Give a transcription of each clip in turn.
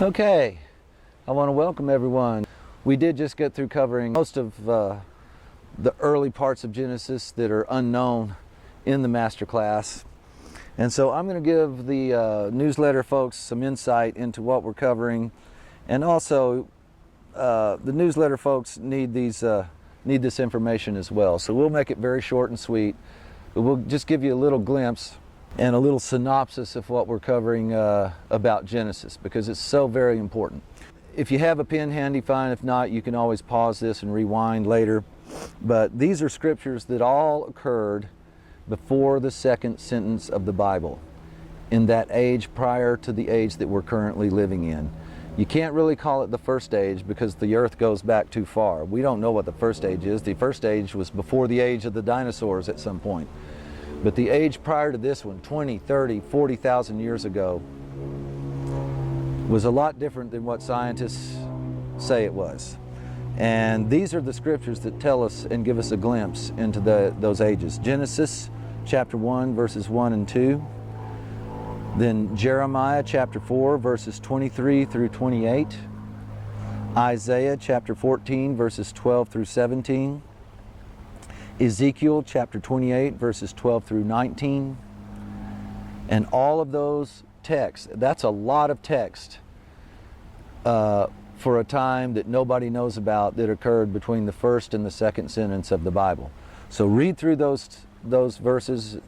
Okay, I want to welcome everyone. We did just get through covering most of the early parts of Genesis that are unknown in the master class. And so I'm going to give the newsletter folks some insight into what we're covering. And also, the newsletter folks need this information as well. So we'll make it very short and sweet. But we'll just give you a little glimpse and a little synopsis of what we're covering about Genesis, because it's so very important. If you have a pen handy, fine. If not, you can always pause this and rewind later. But these are scriptures that all occurred before the second sentence of the Bible, in that age prior to the age that we're currently living in. You can't really call it the first age because the earth goes back too far. We don't know what the first age is. The first age was before the age of the dinosaurs at some point. But the age prior to this one, 20, 30, 40,000 years ago, was a lot different than what scientists say it was. And these are the scriptures that tell us and give us a glimpse into those ages. Genesis chapter 1, verses 1 and 2. Then Jeremiah chapter 4, verses 23 through 28. Isaiah chapter 14, verses 12 through 17. Ezekiel chapter 28, verses 12 through 19. And all of those texts, that's a lot of text for a time that nobody knows about, that occurred between the first and the second sentence of the Bible. So read through those verses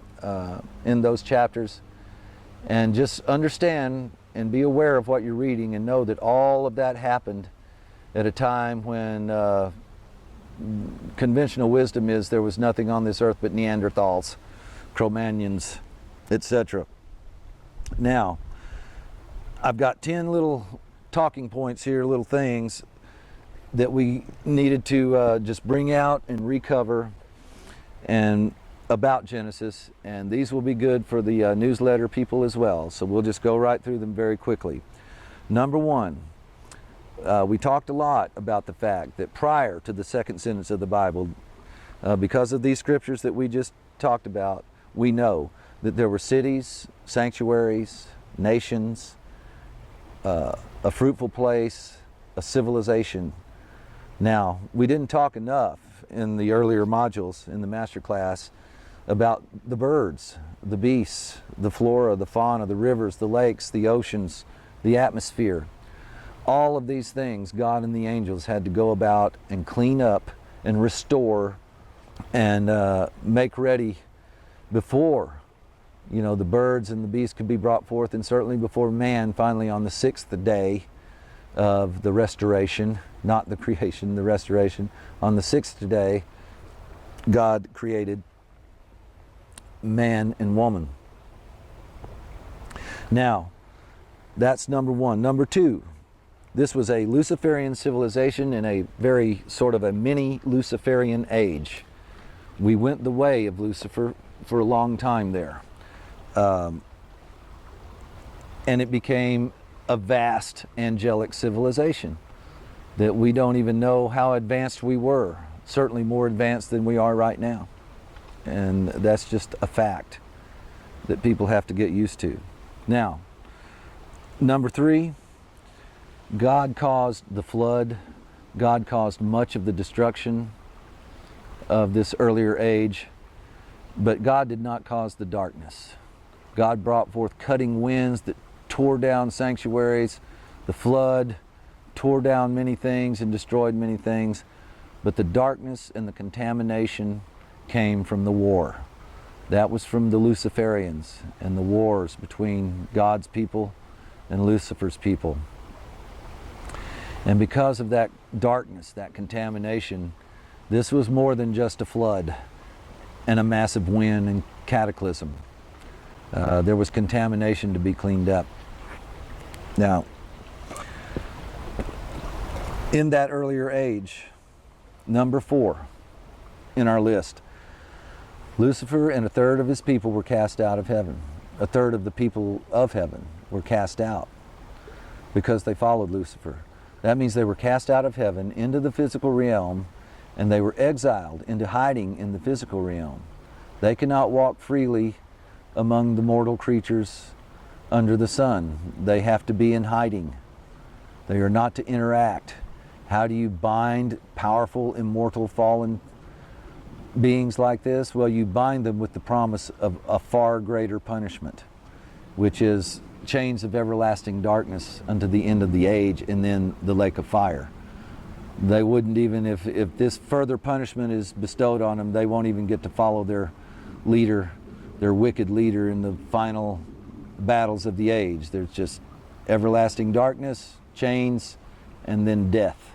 in those chapters and just understand and be aware of what you're reading, and know that all of that happened at a time when conventional wisdom is there was nothing on this earth but Neanderthals, Cro-Magnons, etc. Now, I've got 10 little talking points here, little things that we needed to just bring out and recover and about Genesis, and these will be good for the newsletter people as well. So we'll just go right through them very quickly. Number one, we talked a lot about the fact that prior to the second sentence of the Bible, because of these scriptures that we just talked about, we know that there were cities, sanctuaries, nations, a fruitful place, a civilization. Now, we didn't talk enough in the earlier modules in the master class about the birds, the beasts, the flora, the fauna, the rivers, the lakes, the oceans, the atmosphere. All of these things God and the angels had to go about and clean up and restore and make ready before, the birds and the beasts could be brought forth, and certainly before man finally on the sixth day of the restoration, not the creation, the restoration. On the sixth day, God created man and woman. Now, that's number one. Number two, this was a Luciferian civilization in a very sort of a mini Luciferian age. We went the way of Lucifer for a long time there. And it became a vast angelic civilization that we don't even know how advanced we were. Certainly more advanced than we are right now. And that's just a fact that people have to get used to. Now, number three, God caused the flood. God caused much of the destruction of this earlier age, but God did not cause the darkness. God brought forth cutting winds that tore down sanctuaries. The flood tore down many things and destroyed many things, but the darkness and the contamination came from the war. That was from the Luciferians and the wars between God's people and Lucifer's people. And because of that darkness, that contamination, this was more than just a flood and a massive wind and cataclysm. There was contamination to be cleaned up. Now, in that earlier age, number 4 in our list, Lucifer and a third of his people were cast out of heaven. A third of the people of heaven were cast out because they followed Lucifer. That means they were cast out of heaven into the physical realm, and they were exiled into hiding in the physical realm. They cannot walk freely among the mortal creatures under the sun. They have to be in hiding. They are not to interact. How do you bind powerful, immortal, fallen beings like this? Well, you bind them with the promise of a far greater punishment, which is chains of everlasting darkness unto the end of the age, and then the lake of fire. They wouldn't even, if this further punishment is bestowed on them, they won't even get to follow their leader, their wicked leader, in the final battles of the age. There's just everlasting darkness, chains, and then death.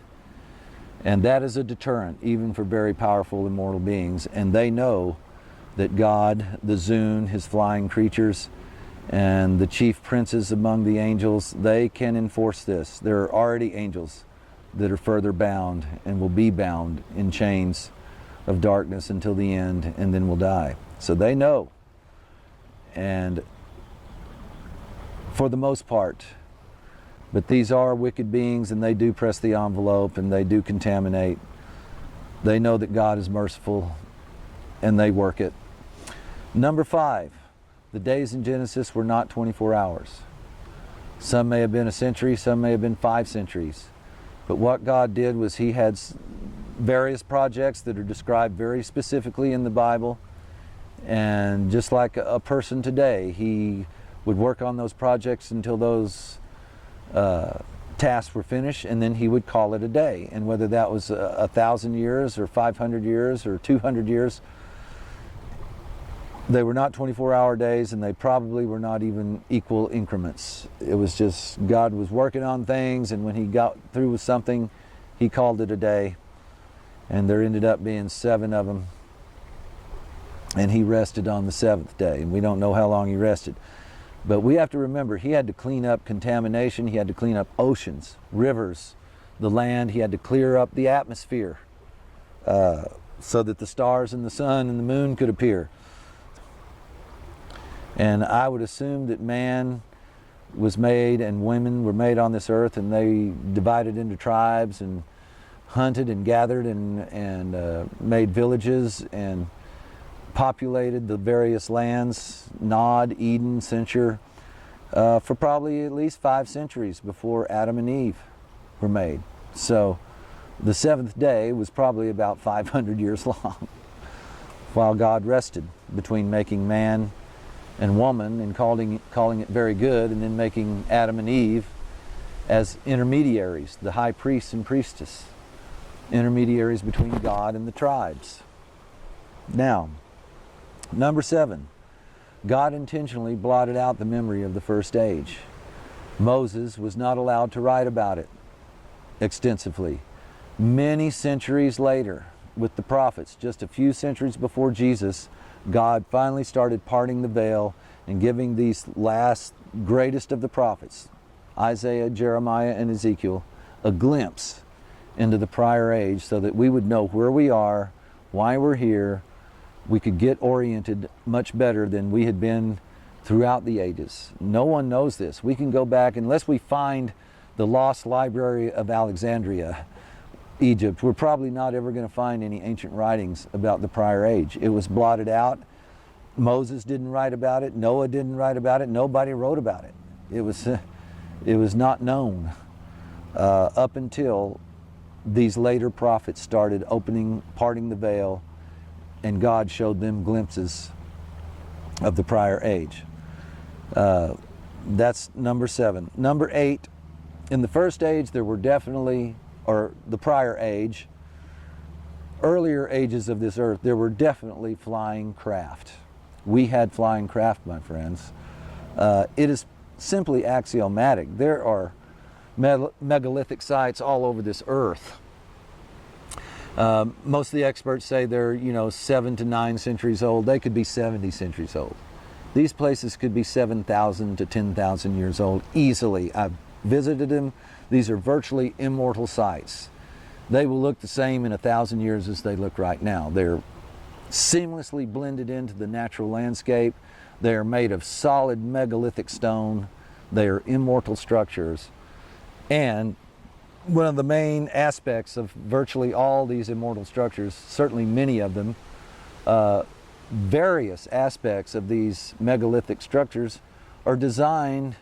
And that is a deterrent, even for very powerful immortal beings. And they know that God, the Zun, his flying creatures, and the chief princes among the angels, they can enforce this. There are already angels that are further bound and will be bound in chains of darkness until the end, and then will die. So they know. And for the most part, but these are wicked beings, and they do press the envelope, and they do contaminate. They know that God is merciful, and they work it. Number 5, the days in Genesis were not 24 hours. Some may have been a century, some may have been 5 centuries. But what God did was he had various projects that are described very specifically in the Bible. And just like a person today, he would work on those projects until those tasks were finished, and then he would call it a day. And whether that was 1,000 years or 500 years or 200 years, they were not 24-hour days, and they probably were not even equal increments. It was just God was working on things, and when he got through with something, he called it a day. And there ended up being 7 of them. And he rested on the 7th day. And we don't know how long he rested. But we have to remember, he had to clean up contamination. He had to clean up oceans, rivers, the land. He had to clear up the atmosphere so that the stars and the sun and the moon could appear. And I would assume that man was made and women were made on this earth, and they divided into tribes and hunted and gathered and made villages and populated the various lands, Nod, Eden, Censure, for probably at least 5 centuries before Adam and Eve were made. So the 7th day was probably about 500 years long while God rested between making man and woman and calling it very good, and then making Adam and Eve as intermediaries, the high priest and priestess, intermediaries between God and the tribes. Now, number 7, God intentionally blotted out the memory of the first age. Moses was not allowed to write about it extensively. Many centuries later, with the prophets, just a few centuries before Jesus, God finally started parting the veil and giving these last greatest of the prophets, Isaiah, Jeremiah, and Ezekiel, a glimpse into the prior age so that we would know where we are, why we're here. We could get oriented much better than we had been throughout the ages. No one knows this. We can go back, unless we find the lost library of Alexandria, Egypt, we're probably not ever going to find any ancient writings about the prior age. It was blotted out. Moses didn't write about it. Noah didn't write about it. Nobody wrote about it. It was not known up until these later prophets started parting the veil, and God showed them glimpses of the prior age. That's number 7. Number 8, in the first age there were definitely, or the prior age, earlier ages of this earth, there were definitely flying craft. We had flying craft, my friends. It is simply axiomatic. There are megalithic sites all over this earth. Most of the experts say they're 7 to 9 centuries old. They could be 70 centuries old. These places could be 7,000 to 10,000 years old easily. I've visited them. These are virtually immortal sites. They will look the same in 1,000 years as they look right now. They're seamlessly blended into the natural landscape. They are made of solid megalithic stone. They are immortal structures. And one of the main aspects of virtually all these immortal structures, certainly many of them, various aspects of these megalithic structures are designed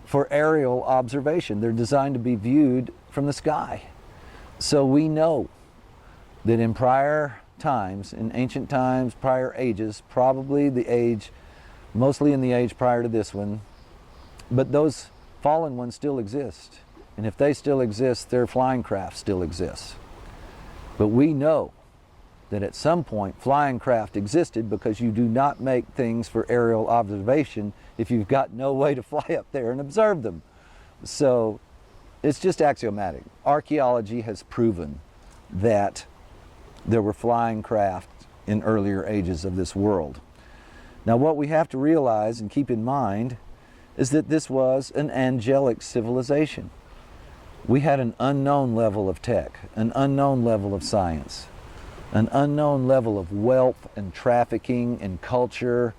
for aerial observation. They're designed to be viewed from the sky. So we know that in prior times, in ancient times, prior ages, probably the age, mostly in the age prior to this one, but those fallen ones still exist. And if they still exist, their flying craft still exists. But we know that at some point flying craft existed, because you do not make things for aerial observation if you've got no way to fly up there and observe them. So it's just axiomatic. Archaeology has proven that there were flying craft in earlier ages of this world. Now what we have to realize and keep in mind is that this was an angelic civilization. We had an unknown level of tech, an unknown level of science, an unknown level of wealth and trafficking and culture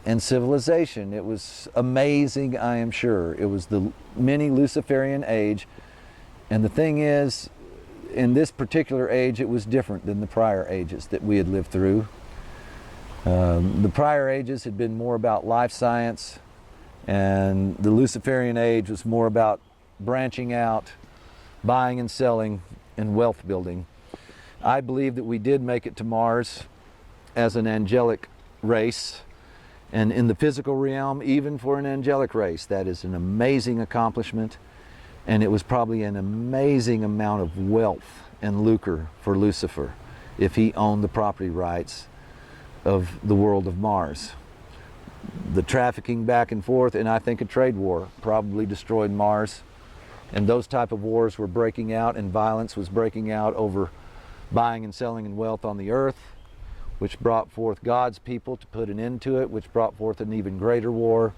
and civilization. It was amazing, I am sure. It was the mini Luciferian age. And the thing is, in this particular age, it was different than the prior ages that we had lived through. The prior ages had been more about life science, and the Luciferian age was more about branching out, buying and selling, and wealth building. I believe that we did make it to Mars as an angelic race, and in the physical realm, even for an angelic race, that is an amazing accomplishment, and it was probably an amazing amount of wealth and lucre for Lucifer if he owned the property rights of the world of Mars. The trafficking back and forth, and I think a trade war probably destroyed Mars, and those type of wars were breaking out, and violence was breaking out over buying and selling and wealth on the earth, which brought forth God's people to put an end to it, which brought forth an even greater war,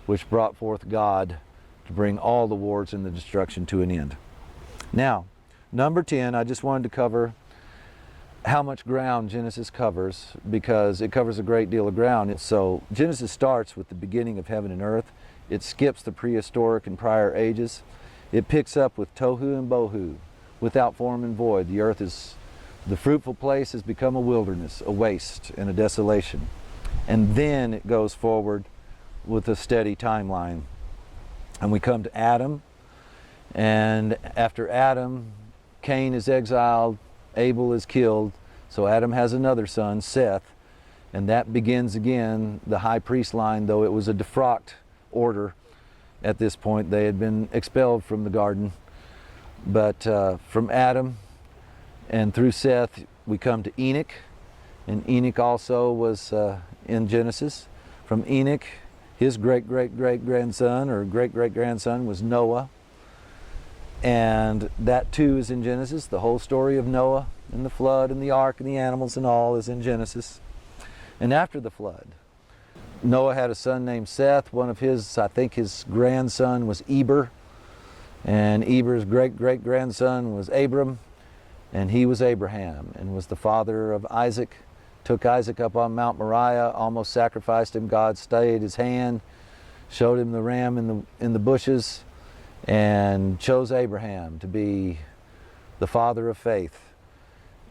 which brought forth God to bring all the wars and the destruction to an end. Now, number 10, I just wanted to cover how much ground Genesis covers, because it covers a great deal of ground. So Genesis starts with the beginning of heaven and earth. It skips the prehistoric and prior ages. It picks up with tohu and bohu, without form and void. The earth is, the fruitful place has become a wilderness, a waste, and a desolation. And then it goes forward with a steady timeline. And we come to Adam, and after Adam, Cain is exiled, Abel is killed, so Adam has another son, Seth, and that begins again the high priest line, though it was a defrocked order at this point. They had been expelled from the garden. But from Adam and through Seth, we come to Enoch, and Enoch also was in Genesis. From Enoch, his great-great-great-grandson, or great-great-grandson, was Noah. And that too is in Genesis. The whole story of Noah and the flood and the ark and the animals and all is in Genesis. And after the flood, Noah had a son named Seth. One of his, I think his grandson was Eber. And Eber's great-great-grandson was Abram. And he was Abraham and was the father of Isaac. Took Isaac up on Mount Moriah, almost sacrificed him. God stayed his hand, showed him the ram in the bushes, and chose Abraham to be the father of faith.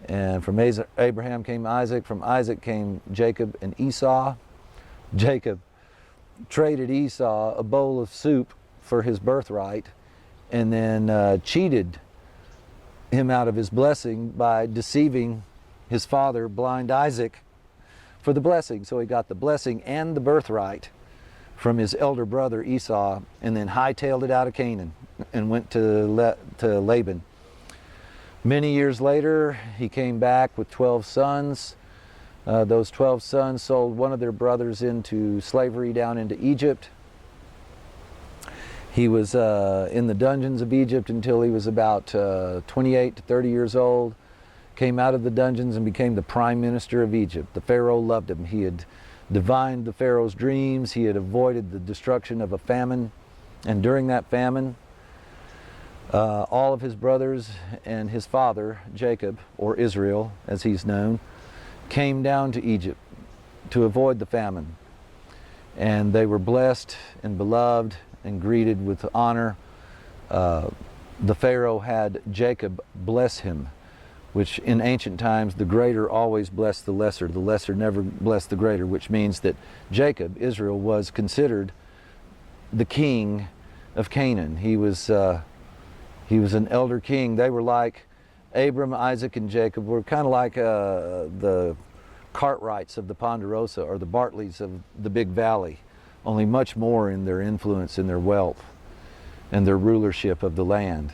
And from Abraham came Isaac, from Isaac came Jacob and Esau. Jacob traded Esau a bowl of soup for his birthright, and then cheated him out of his blessing by deceiving his father, blind Isaac, for the blessing. So he got the blessing and the birthright from his elder brother Esau, and then hightailed it out of Canaan and went to Laban. Many years later, he came back with 12 sons. Those 12 sons sold one of their brothers into slavery down into Egypt. He was in the dungeons of Egypt until he was about 28 to 30 years old. Came out of the dungeons and became the prime minister of Egypt. The Pharaoh loved him. He had divined the Pharaoh's dreams. He had avoided the destruction of a famine. And during that famine, all of his brothers and his father, Jacob, or Israel as he's known, came down to Egypt to avoid the famine. And they were blessed and beloved and greeted with honor. The Pharaoh had Jacob bless him, which in ancient times the greater always blessed the lesser never blessed the greater, which means that Jacob, Israel, was considered the king of Canaan. He was an elder king. They were like Abram, Isaac, and Jacob. Were kind of like the Cartwrights of the Ponderosa or the Bartleys of the Big Valley, only much more in their influence and their wealth and their rulership of the land.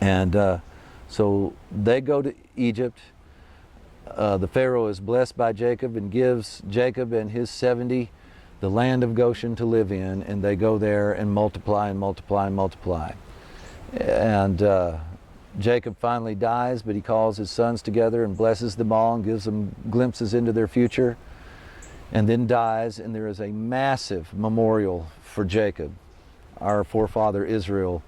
And so they go to Egypt. The Pharaoh is blessed by Jacob and gives Jacob and his 70 the land of Goshen to live in, and they go there and multiply and multiply and multiply. And Jacob finally dies, but he calls his sons together and blesses them all and gives them glimpses into their future, and then dies, and there is a massive memorial for Jacob, our forefather Israel,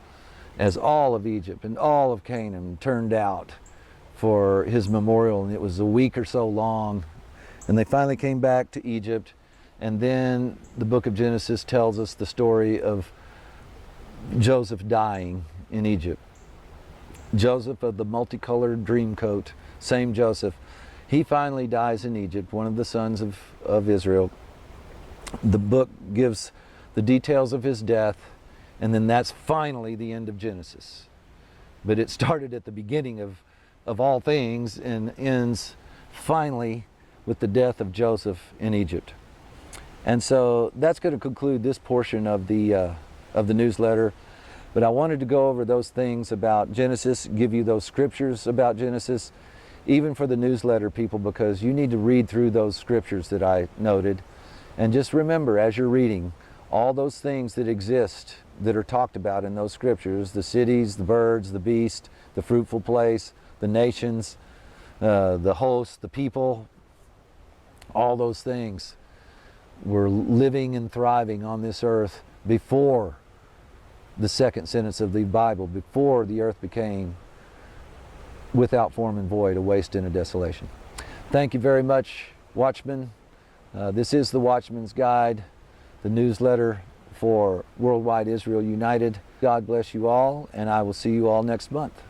as all of Egypt and all of Canaan turned out for his memorial, and it was a week or so long. And they finally came back to Egypt, and then the book of Genesis tells us the story of Joseph dying in Egypt. Joseph of the multicolored dream coat, same Joseph, he finally dies in Egypt, one of the sons of Israel. The book gives the details of his death, and then that's finally the end of Genesis. But it started at the beginning of all things and ends finally with the death of Joseph in Egypt. And so that's going to conclude this portion of the newsletter. But I wanted to go over those things about Genesis, give you those scriptures about Genesis, even for the newsletter people, because you need to read through those scriptures that I noted. And just remember, as you're reading, all those things that exist that are talked about in those scriptures, the cities, the birds, the beast, the fruitful place, the nations, the hosts, the people, all those things were living and thriving on this earth before the second sentence of the Bible, before the earth became without form and void, a waste and a desolation. Thank you very much, Watchmen. This is the Watchman's Guide, the newsletter for Worldwide Israel United. God bless you all, and I will see you all next month.